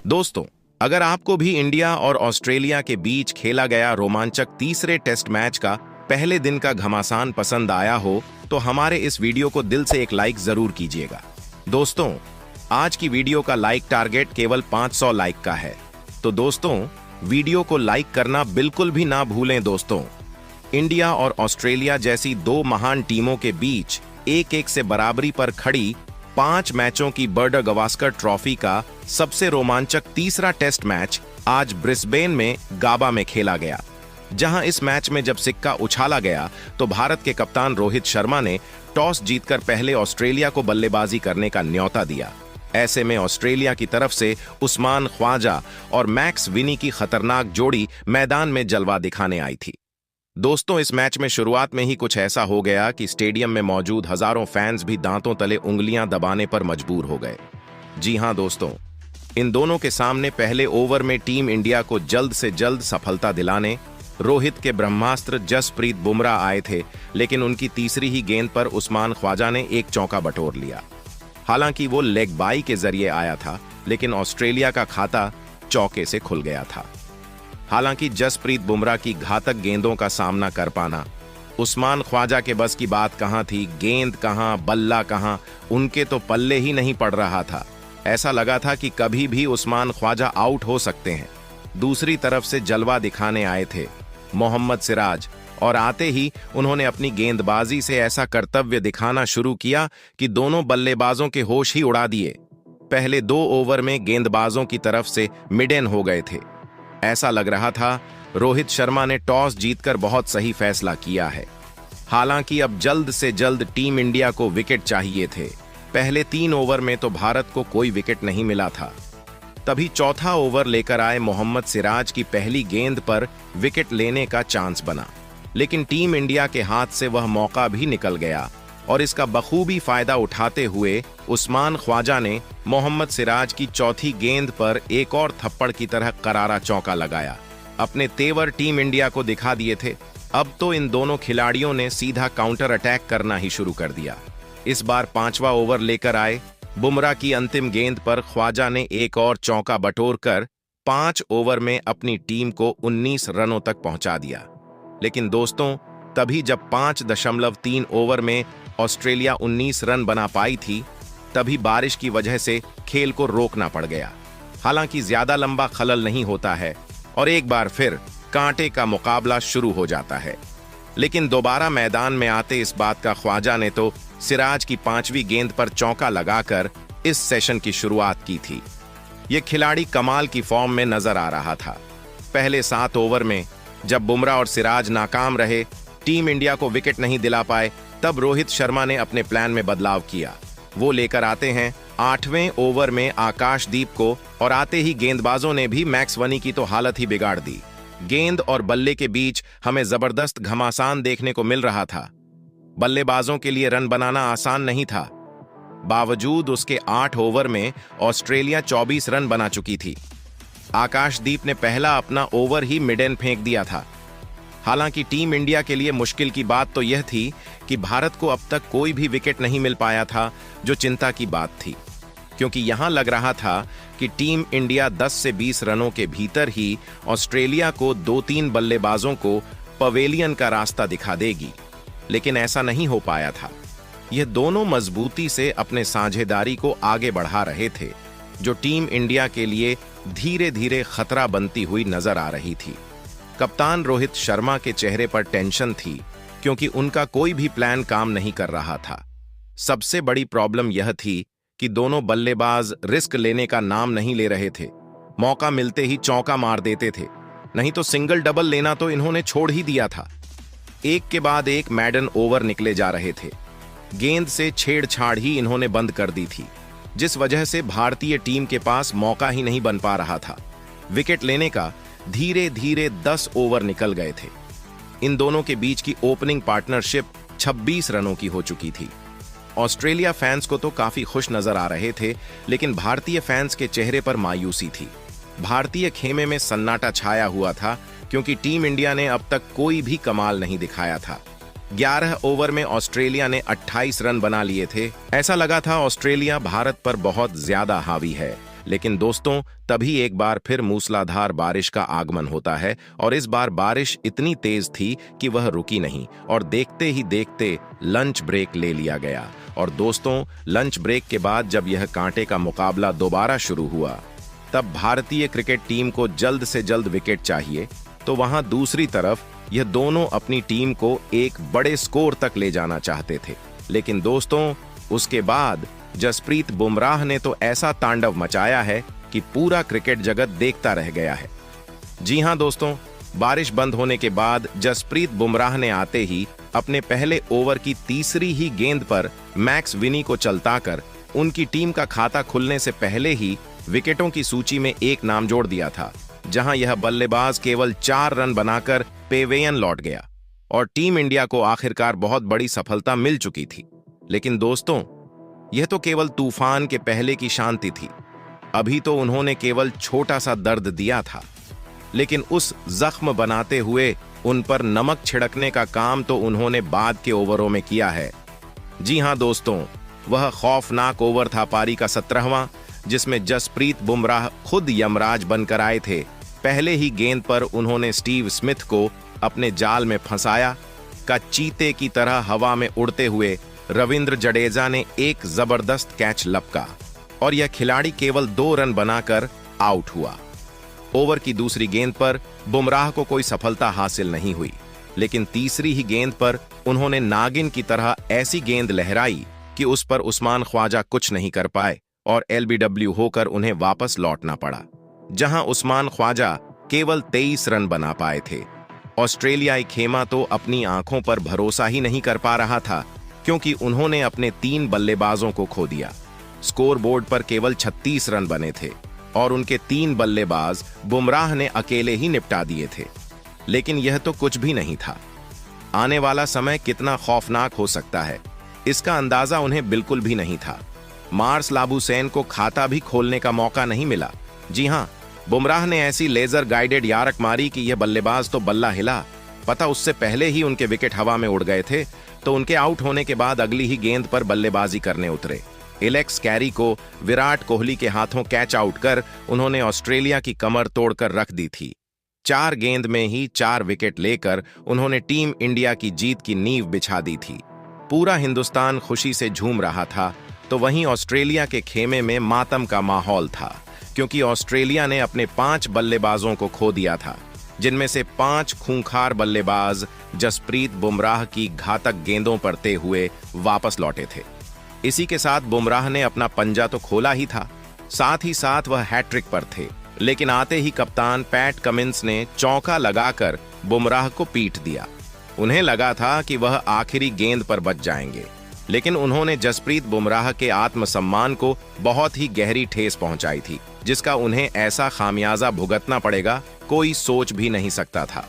दोस्तों, अगर आपको भी इंडिया और ऑस्ट्रेलिया के बीच खेला गया रोमांचक तीसरे टेस्ट मैच का पहले दिन का घमासान पसंद आया हो तो हमारे इस वीडियो को दिल से एक लाइक जरूर कीजिएगा। दोस्तों, आज की वीडियो का लाइक टारगेट केवल 500 लाइक का है, तो दोस्तों वीडियो को लाइक करना बिल्कुल भी ना भूलें। दोस्तों, इंडिया और ऑस्ट्रेलिया जैसी दो महान टीमों के बीच 1-1 से बराबरी पर खड़ी 5 मैचों की बर्डर गवास्कर ट्रॉफी का सबसे रोमांचक तीसरा टेस्ट मैच आज ब्रिस्बेन में गाबा में खेला गया, जहां इस मैच में जब सिक्का उछाला गया तो भारत के कप्तान रोहित शर्मा ने टॉस जीतकर पहले ऑस्ट्रेलिया को बल्लेबाजी करने का न्योता दिया। ऐसे में ऑस्ट्रेलिया की तरफ से उस्मान ख्वाजा और मैक्स विनी की खतरनाक जोड़ी मैदान में जलवा दिखाने आई थी। दोस्तों, इस मैच में शुरुआत में ही कुछ ऐसा हो गया कि स्टेडियम में मौजूद हजारों फैंस भी दांतों तले उंगलियां दबाने पर मजबूर हो गए। जी हां दोस्तों, इन दोनों के सामने पहले ओवर में टीम इंडिया को जल्द से जल्द सफलता दिलाने रोहित के ब्रह्मास्त्र जसप्रीत बुमराह आए थे, लेकिन उनकी तीसरी ही गेंद पर उस्मान ख्वाजा ने एक चौका बटोर लिया। हालांकि वो लेग बाई के जरिए आया था, लेकिन ऑस्ट्रेलिया का खाता चौके से खुल गया था। हालांकि जसप्रीत बुमराह की घातक गेंदों का सामना कर पाना उस्मान ख्वाजा के बस की बात कहां थी। गेंद कहां, बल्ला कहां, उनके तो पल्ले ही नहीं पड़ रहा था। ऐसा लगा था कि कभी भी उस्मान ख्वाजा आउट हो सकते हैं। दूसरी तरफ से जलवा दिखाने आए थे मोहम्मद सिराज, और आते ही उन्होंने अपनी गेंदबाजी से ऐसा कर्तव्य दिखाना शुरू किया कि दोनों बल्लेबाजों के होश ही उड़ा दिए। पहले 2 ओवर में गेंदबाजों की तरफ से मिड-इन हो गए थे। ऐसा लग रहा था रोहित शर्मा ने टॉस जीतकर बहुत सही फैसला किया है। हालांकि अब जल्द से जल्द टीम इंडिया को विकेट चाहिए थे। पहले 3 ओवर में तो भारत को कोई विकेट नहीं मिला था। तभी चौथा ओवर लेकर आए मोहम्मद सिराज की पहली गेंद पर विकेट लेने का चांस बना, लेकिन टीम इंडिया के हाथ से वह मौका भी निकल गया और इसका बखूबी फायदा उठाते हुए उस्मान ख्वाजा ने मोहम्मद सिराज की चौथी गेंद पर एक और थप्पड़ की तरह करारा चौका लगाया। अपने तेवर टीम इंडिया को दिखा दिए थे। अब तो इन दोनों खिलाड़ियों ने सीधा काउंटर अटैक करना ही शुरू कर दिया। इस बार 5वां ओवर लेकर आए बुमराह की अंतिम गेंद पर ख्वाजा ने एक और चौका बटोरकर 5 ओवर में अपनी टीम को 19 रनों तक पहुंचा दिया। लेकिन दोस्तों, तभी जब 5.3 ओवर में ऑस्ट्रेलिया 19 रन बना पाई थी, तभी बारिश की वजह से खेल को रोकना पड़ गया। हालांकि ज्यादा लंबा खलल नहीं होता है और एक बार फिर कांटे का मुकाबला शुरू हो जाता है। लेकिन दोबारा मैदान में आते इस बात का ख्वाजा ने तो सिराज की 5वीं गेंद पर चौका लगाकर इस सेशन की शुरुआत की थी। यह खिलाड़ी कमाल की फॉर्म में नजर आ रहा था। पहले 7 ओवर में जब बुमराह और सिराज नाकाम रहे, टीम इंडिया को विकेट नहीं दिला पाए, तब रोहित शर्मा ने अपने प्लान में बदलाव किया। वो लेकर आते हैं 8वें ओवर में आकाशदीप को, और आते ही गेंदबाजों ने भी मैक्स विनी की तो हालत ही बिगाड़ दी। गेंद और बल्ले के बीच हमें जबरदस्त घमासान देखने को मिल रहा था। बल्लेबाजों के लिए रन बनाना आसान नहीं था। बावजूद उसके 8 ओवर में ऑस्ट्रेलिया 24 रन बना चुकी थी। आकाशदीप ने पहला अपना ओवर ही मिड-इन फेंक दिया था। हालांकि टीम इंडिया के लिए मुश्किल की बात तो यह थी कि भारत को अब तक कोई भी विकेट नहीं मिल पाया था, जो चिंता की बात थी, क्योंकि यहां लग रहा था कि टीम इंडिया 10 से 20 रनों के भीतर ही ऑस्ट्रेलिया को 2-3 बल्लेबाजों को पवेलियन का रास्ता दिखा देगी। लेकिन ऐसा नहीं हो पाया था। यह दोनों मजबूती से अपने साझेदारी को आगे बढ़ा रहे थे, जो टीम इंडिया के लिए धीरे धीरे खतरा बनती हुई नजर आ रही थी। कप्तान रोहित शर्मा के चेहरे पर टेंशन थी, क्योंकि उनका कोई भी प्लान काम नहीं कर रहा था। सबसे बड़ी प्रॉब्लम यह थी कि दोनों बल्लेबाज रिस्क लेने का नाम नहीं ले रहे थे। मौका मिलते ही चौका मार देते थे, नहीं तो सिंगल डबल लेना तो इन्होंने छोड़ ही दिया था। एक के बाद एक मैडन ओवर निकले जा रहे थे। गेंद से छेड़छाड़ ही इन्होंने बंद कर दी थी, जिस वजह से भारतीय टीम के पास मौका ही नहीं बन पा रहा था। विकेट लेने का धीरे धीरे 10 ओवर निकल गए थे। इन दोनों के बीच की ओपनिंग पार्टनरशिप 26 रनों की हो चुकी थी। ऑस्ट्रेलिया फैंस को तो काफी खुश नजर आ रहे थे, लेकिन भारतीय फैंस के चेहरे पर मायूसी थी। भारतीय खेमे में सन्नाटा छाया हुआ था, क्योंकि टीम इंडिया ने अब तक कोई भी कमाल नहीं दिखाया था। 11 ओवर में ऑस्ट्रेलिया ने 28 रन बना लिए थे। ऐसा लगा था ऑस्ट्रेलिया भारत पर बहुत ज्यादा हावी है, लेकिन दोस्तों तभी एक बार फिर मूसलाधार बारिश का आगमन होता है और इस बार बारिश इतनी तेज थी कि वह रुकी नहीं और देखते ही देखते लंच ब्रेक ले लिया गया। और दोस्तों लंच ब्रेक के बाद जब यह कांटे का मुकाबला दोबारा शुरू हुआ तब भारतीय क्रिकेट टीम को जल्द से जल्द विकेट चाहिए, तो वहां दूसरी तरफ यह दोनों अपनी टीम को एक बड़े स्कोर तक ले जाना चाहते थे। लेकिन दोस्तों उसके बाद जसप्रीत बुमराह ने तो ऐसा तांडव मचाया है कि पूरा क्रिकेट जगत देखता रह गया है। जी हां दोस्तों, बारिश बंद होने के बाद जसप्रीत बुमराह ने आते ही अपने पहले ओवर की तीसरी ही गेंद पर मैक्स विनी को चलताकर उनकी टीम का खाता खुलने से पहले ही विकेटों की सूची में एक नाम जोड़ दिया था, जहां यह बल्लेबाज केवल 4 रन बनाकर पेवेलियन लौट गया और टीम इंडिया को आखिरकार बहुत बड़ी सफलता मिल चुकी थी। लेकिन दोस्तों यह तो केवल तूफान के पहले की शांति थी। अभी तो उन्होंने केवल छोटा सा दर्द दिया था, लेकिन उस जख्म बनाते हुए उन पर नमक छिड़कने का काम तो उन्होंने बाद के ओवरों में किया है। जी हां दोस्तों, वह खौफनाक ओवर था पारी का 17वां, जिसमें जसप्रीत बुमराह खुद यमराज बनकर आए थे। पहले ही गेंद पर उन्होंने स्टीव स्मिथ को अपने जाल में फंसाया का चीते की तरह हवा में उड़ते हुए रविंद्र जडेजा ने एक जबरदस्त कैच लपका और यह खिलाड़ी केवल 2 रन बनाकर आउट हुआ। ओवर की दूसरी गेंद पर बुमराह को कोई सफलता हासिल नहीं हुई, लेकिन तीसरी ही गेंद पर उन्होंने नागिन की तरह ऐसी गेंद लहराई कि उस पर उस्मान ख्वाजा कुछ नहीं कर पाए और एलबीडब्ल्यू होकर उन्हें वापस लौटना पड़ा, जहां उस्मान ख्वाजा केवल 23 रन बना पाए थे। ऑस्ट्रेलियाई खेमा तो अपनी आंखों पर भरोसा ही नहीं कर पा रहा था, क्योंकि उन्होंने अपने 3 बल्लेबाजों को खो दिया। स्कोर बोर्ड पर केवल 36 रन बने थे और उनके 3 बल्लेबाज बुमराह ने अकेले ही निपटा दिए थे। लेकिन यह तो कुछ भी नहीं था। आने वाला समय कितना खौफनाक हो सकता है, इसका अंदाजा उन्हें बिल्कुल भी नहीं था। मार्स लाबुसैन को खाता भी खोलने का मौका नहीं मिला। जी हां, बुमराह ने ऐसी लेजर गाइडेड यारक मारी कि यह बल्लेबाज तो बल्ला हिला। पता उससे पहले ही उनके विकेट हवा में उड़ गए थे, तो उनके आउट होने के बाद अगली ही गेंद पर बल्लेबाजी करने उतरे। एलेक्स कैरी को विराट कोहली के हाथों कैच आउट कर उन्होंने ऑस्ट्रेलिया की कमर तोड़कर रख दी थी। 4 गेंद में ही 4 विकेट लेकर उन्होंने टीम इंडिया की जीत की नींव बिछा दी थी। पूरा हिंदुस्तान खुशी से झूम रहा था, तो वहीं ऑस्ट्रेलिया के खेमे में मातम का माहौल था, क्योंकि ऑस्ट्रेलिया ने अपने 5 बल्लेबाजों को खो दिया था, जिनमें से 5 खूंखार बल्लेबाज जसप्रीत बुमराह की घातक गेंदों पर ते हुए वापस लौटे थे। इसी के साथ बुमराह ने अपना पंजा तो खोला ही था, साथ ही साथ वह हैट्रिक पर थे। लेकिन आते ही कप्तान पैट कमिंस ने चौका लगाकर बुमराह को पीट दिया। उन्हें लगा था कि वह आखिरी गेंद पर बच जाएंगे, लेकिन उन्होंने जसप्रीत बुमराह के आत्मसम्मान को बहुत ही गहरी ठेस पहुंचाई थी, जिसका उन्हें ऐसा खामियाजा भुगतना पड़ेगा कोई सोच भी नहीं सकता था।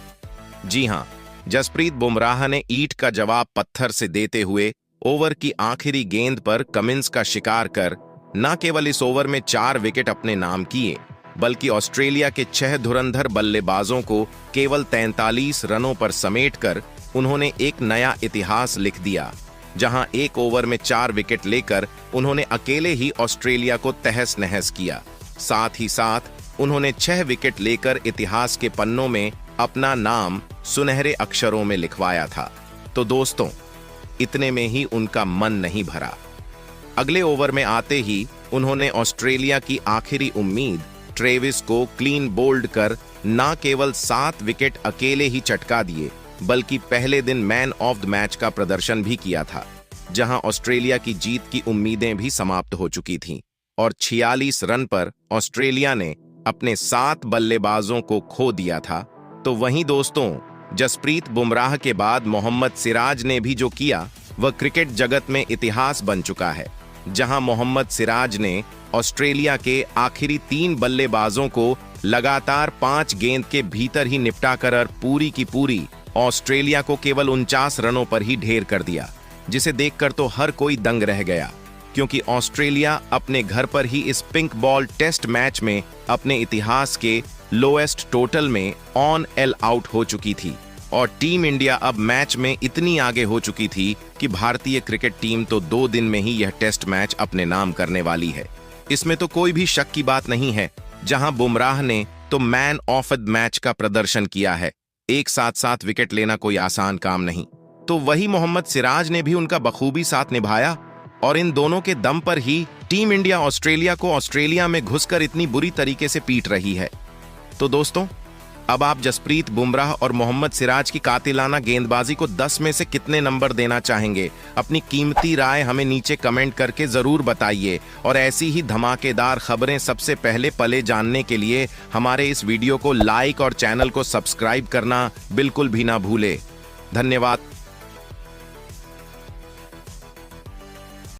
जी हां, जसप्रीत बुमराह ने ईंट का जवाब पत्थर से देते हुए ओवर की आखिरी गेंद पर कमिंस का शिकार कर न केवल इस ओवर में 4 विकेट अपने नाम किए, बल्कि ऑस्ट्रेलिया के 6 धुरंधर बल्लेबाजों को केवल 43 रनों पर समेटकर उन्होंने एक नया इतिहास लिख दिया, जहां एक ओवर में 4 विकेट लेकर उन्होंने अकेले ही ऑस्ट्रेलिया को तहस नहस किया। साथ ही साथ उन्होंने 6 विकेट लेकर इतिहास के पन्नों में अपना नाम सुनहरे अक्षरों में लिखवाया था। तो दोस्तों, इतने में ही उनका मन नहीं भरा। अगले ओवर में आते ही उन्होंने ऑस्ट्रेलिया की आखिरी उम्मीद ट्रेविस को क्लीन बोल्ड कर न केवल 7 विकेट अकेले ही चटका दिए, बल्कि पहले दिन मैन ऑफ द मैच का प्रदर्शन भी किया था, जहां ऑस्ट्रेलिया की जीत की उम्मीदें भी समाप्त हो चुकी थीं और 46 रन पर ऑस्ट्रेलिया ने अपने 7 बल्लेबाजों को खो दिया था। तो वहीं दोस्तों, जसप्रीत बुमराह के बाद मोहम्मद सिराज ने भी जो किया वह क्रिकेट जगत में इतिहास बन चुका है, जहां मोहम्मद सिराज ने ऑस्ट्रेलिया के आखिरी 3 बल्लेबाजों को लगातार 5 गेंद के भीतर ही निपटाकर पूरी की पूरी ऑस्ट्रेलिया को केवल 49 रनों पर ही ढेर कर दिया, जिसे देखकर तो हर कोई दंग रह गया, क्योंकि ऑस्ट्रेलिया अपने घर पर ही इस पिंक बॉल टेस्ट मैच में अपने इतिहास के लोएस्ट टोटल में ऑन एल आउट हो चुकी थी और टीम इंडिया अब मैच में इतनी आगे हो चुकी थी कि भारतीय क्रिकेट टीम तो 2 दिन में ही यह टेस्ट मैच अपने नाम करने वाली है। इसमें तो कोई भी शक की बात नहीं है। जहां बुमराह ने तो मैन ऑफ द मैच का प्रदर्शन किया है। एक साथ साथ विकेट लेना कोई आसान काम नहीं, तो वही मोहम्मद सिराज ने भी उनका बखूबी साथ निभाया और इन दोनों के दम पर ही टीम इंडिया ऑस्ट्रेलिया को ऑस्ट्रेलिया में घुसकर इतनी बुरी तरीके से पीट रही है। तो दोस्तों, अब आप जसप्रीत बुमराह और मोहम्मद सिराज की कातिलाना गेंदबाजी को 10 में से कितने नंबर देना चाहेंगे? अपनी कीमती राय हमें नीचे कमेंट करके जरूर बताइए और ऐसी ही धमाकेदार खबरें सबसे पहले पले जानने के लिए हमारे इस वीडियो को लाइक और चैनल को सब्सक्राइब करना बिल्कुल भी ना भूले। धन्यवाद।